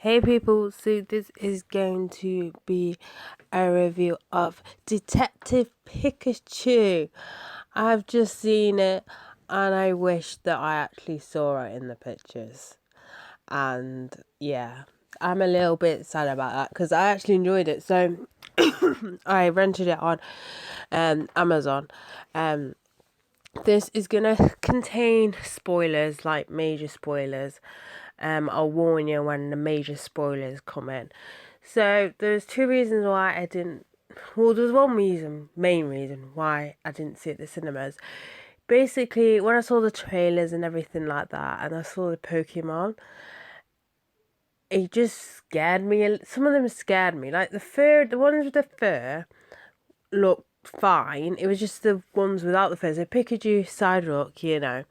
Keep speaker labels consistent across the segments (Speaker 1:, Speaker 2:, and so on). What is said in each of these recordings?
Speaker 1: Hey people, so this is going to be a review of Detective Pikachu. I've just seen it and I wish that I actually saw it in the pictures. And yeah, I'm a little bit sad about that because I actually enjoyed it. So I rented it on Amazon. This is gonna contain spoilers, like major spoilers. I'll warn you when the major spoilers come in. So there's two reasons why I didn't. Well, there's one reason, main reason why I didn't see it at the cinemas. Basically, when I saw the trailers and everything like that, and I saw the Pokemon, it just scared me. Some of them scared me. Like the ones with the fur looked fine. It was just the ones without the fur. So Pikachu, Psyduck,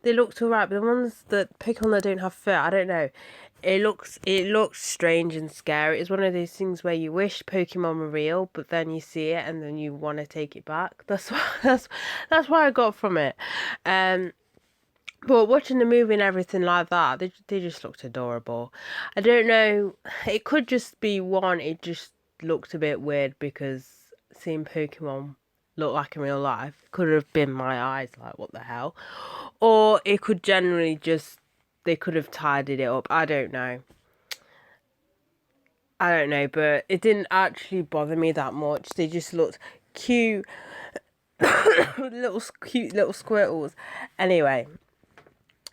Speaker 1: they looked alright. But the ones that Pokemon that don't have fur, I don't know. It looks strange and scary. It's one of those things where you wish Pokemon were real, but then you see it and then you want to take it back. That's what I got from it. But watching the movie and everything like that, they just looked adorable. I don't know. It could just be one. It just looked a bit weird because seeing Pokemon look like in real life could have been my eyes. Like what the hell? Or it could generally just they could have tidied it up. I don't know. But it didn't actually bother me that much. They just looked cute, cute little squirtles. Anyway.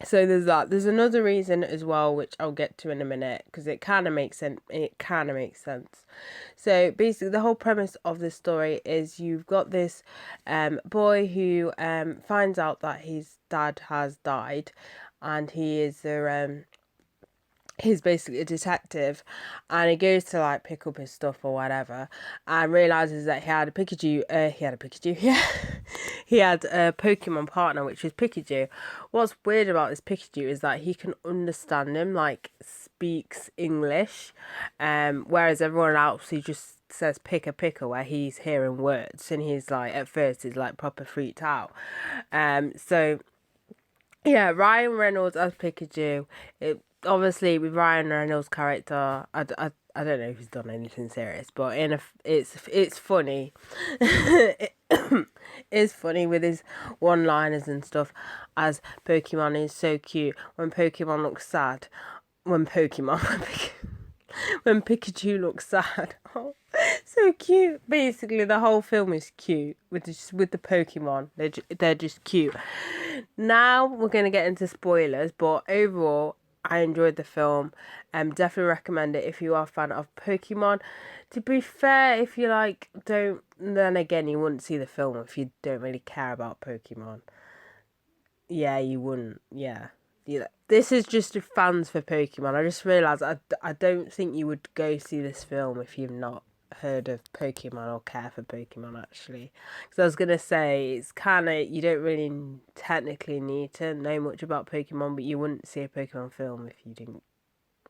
Speaker 1: So there's that. There's another reason as well, which I'll get to in a minute, because it kind of makes sense. So basically, the whole premise of this story is you've got this boy who finds out that his dad has died, and he's basically a detective, and he goes to like pick up his stuff or whatever, and realizes that he had a Pikachu. Yeah, he had a Pokemon partner, which is Pikachu. What's weird about this Pikachu is that he can understand him, like speaks English, whereas everyone else he just says picker where he's hearing words, and he's like at first he's like proper freaked out. So yeah, Ryan Reynolds as Pikachu. Obviously, with Ryan Reynolds' character, I don't know if he's done anything serious, but it's funny. It's funny with his one-liners and stuff. As Pokemon is so cute when Pokemon looks sad. When Pokemon when Pikachu looks sad. Oh, so cute. Basically, the whole film is cute with the Pokemon. They're just cute. Now we're gonna get into spoilers, but overall, I enjoyed the film. Definitely recommend it if you are a fan of Pokemon. To be fair, if you don't, then again you wouldn't see the film if you don't really care about Pokemon. Yeah, you wouldn't. Yeah. This is just fans for Pokemon. I just realised I don't think you would go see this film if you've not heard of Pokemon or care for Pokemon actually. Because I was gonna say it's kind of you don't really technically need to know much about Pokemon, but you wouldn't see a Pokemon film if you didn't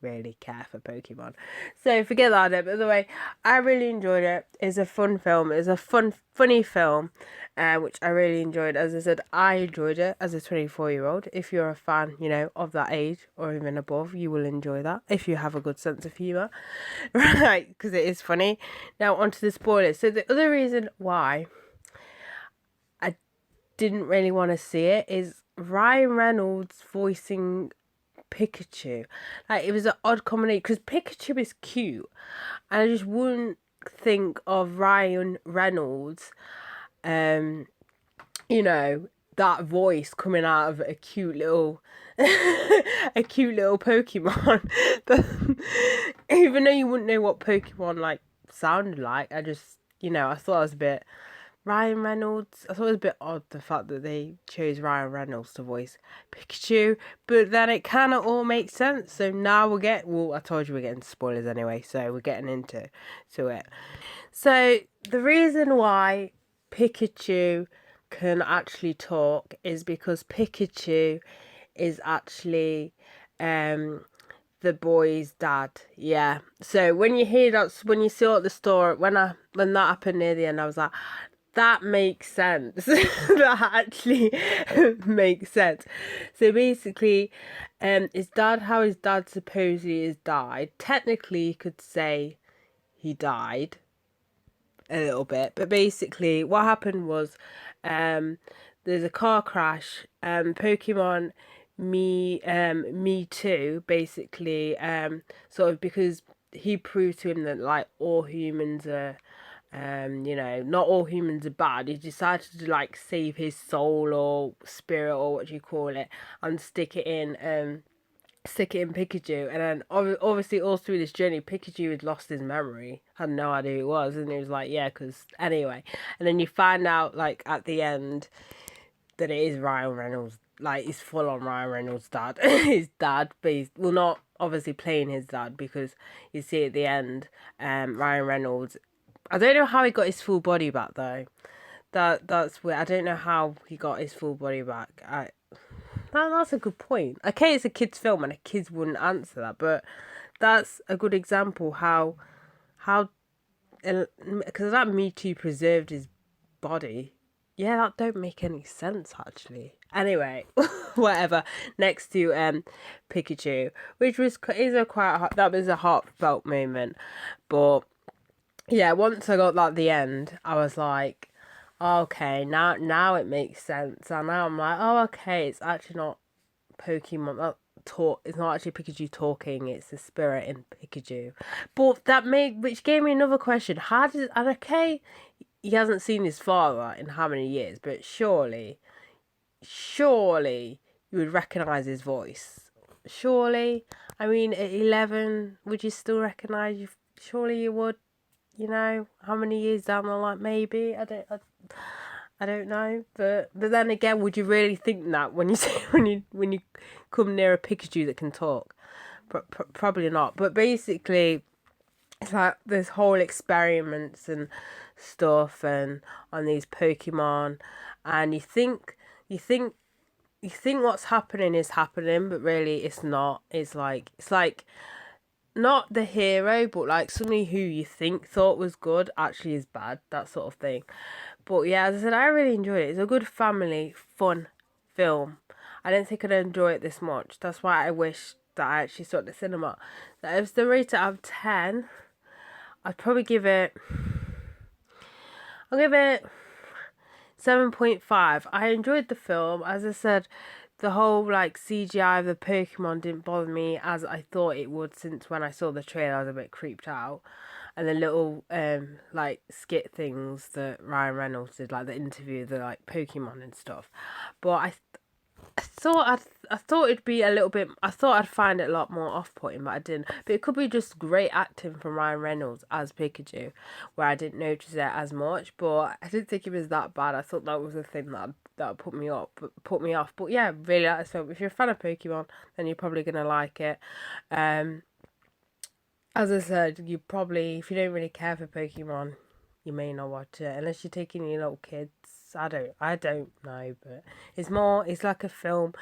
Speaker 1: really care for Pokemon. So forget that. But by the way, I really enjoyed it. It's a fun film. It's a funny film, which I really enjoyed. As I said, I enjoyed it as a 24-year-old. If you're a fan, of that age or even above, you will enjoy that if you have a good sense of humour. Right, because it is funny. Now on to the spoilers. So the other reason why I didn't really want to see it is Ryan Reynolds voicing Pikachu. Like it was an odd combination because Pikachu is cute, and I just wouldn't think of Ryan Reynolds, um, that voice coming out of a cute little, a cute little Pokemon. But even though you wouldn't know what Pokemon like sounded like, I just I thought it was a bit. Ryan Reynolds. I thought it was a bit odd the fact that they chose Ryan Reynolds to voice Pikachu, but then it kind of all makes sense. So now I told you we're getting spoilers anyway, so we're getting into it. So the reason why Pikachu can actually talk is because Pikachu is actually the boy's dad. Yeah. So when you hear that, when you saw at the store, when that happened near the end, I was like, that makes sense. That actually makes sense. So basically, how his dad supposedly has died. Technically, you could say he died a little bit, but basically, what happened was, there's a car crash. Pokemon Me Too, basically, sort of because he proved to him that like all humans are not all humans are bad. He decided to like save his soul or spirit or what do you call it, and stick it in Pikachu. And then obviously all through this journey, Pikachu had lost his memory, had no idea who it was, and he was like, yeah, because anyway. And then you find out like at the end that it is Ryan Reynolds. Like, he's full on Ryan Reynolds' dad. His dad, but he's, well, not obviously playing his dad, because you see at the end, Ryan Reynolds. I don't know how he got his full body back though. That's weird. I don't know how he got his full body back. That's a good point. Okay, it's a kids' film and kids wouldn't answer that, but that's a good example how because that Me Too preserved his body. Yeah, that don't make any sense actually. Anyway, whatever. Next to Pikachu, which was that was a heartfelt moment, but yeah, once I got that at the end, I was like, okay, now it makes sense, and now I'm like, oh, okay, it's actually not Pokemon that talk. It's not actually Pikachu talking. It's the spirit in Pikachu. But which gave me another question. How did and okay, he hasn't seen his father in how many years? But surely you would recognize his voice. Surely, I mean, at 11, would you still recognize you? Surely you would. You know, how many years down the line? Maybe I don't know, but then again, would you really think that when you say when you come near a Pikachu that can talk? Probably not. But basically, it's like this whole experiments and stuff, and on these Pokemon, and you think what's happening is happening, but really it's not. It's like not the hero, but like somebody who you think thought was good actually is bad, that sort of thing. But yeah, as I said, I really enjoyed it. It's a good family, fun film. I didn't think I'd enjoy it this much. That's why I wish that I actually saw it at the cinema. That if the rate out of 10, I'd probably I'll give it 7.5. I enjoyed the film. As I said, the whole like CGI of the Pokemon didn't bother me as I thought it would, since when I saw the trailer I was a bit creeped out. And the little like skit things that Ryan Reynolds did, like the interview, the like Pokemon and stuff. But I thought it'd be a little bit. I thought I'd find it a lot more off-putting, but I didn't. But it could be just great acting from Ryan Reynolds as Pikachu, where I didn't notice it as much. But I didn't think it was that bad. I thought that was the thing that put me off. But yeah, really like this film. If you're a fan of Pokemon, then you're probably gonna like it. As I said, you probably, if you don't really care for Pokemon, you may not watch it unless you're taking your little kids. I don't know, but it's like a film.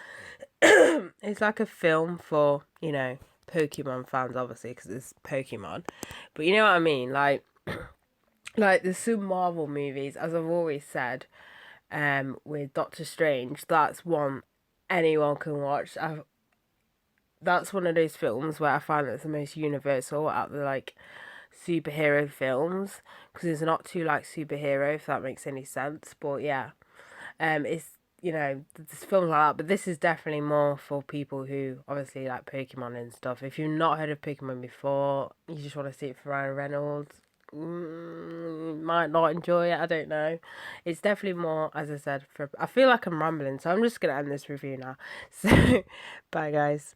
Speaker 1: It's like a film for, Pokemon fans, obviously, because it's Pokemon. But you know what I mean? Like, like the some Marvel movies, as I've always said, with Doctor Strange, that's one anyone can watch. That's one of those films where I find that's the most universal out of the like superhero films, because it's not too like superhero, if that makes any sense. But yeah, it's there's films like that, but this is definitely more for people who obviously like Pokemon and stuff. If you've not heard of Pokemon before, you just want to see it for Ryan Reynolds, might not enjoy it. I don't know. It's definitely more, as I said, I feel like I'm rambling, so I'm just gonna end this review now. So bye guys.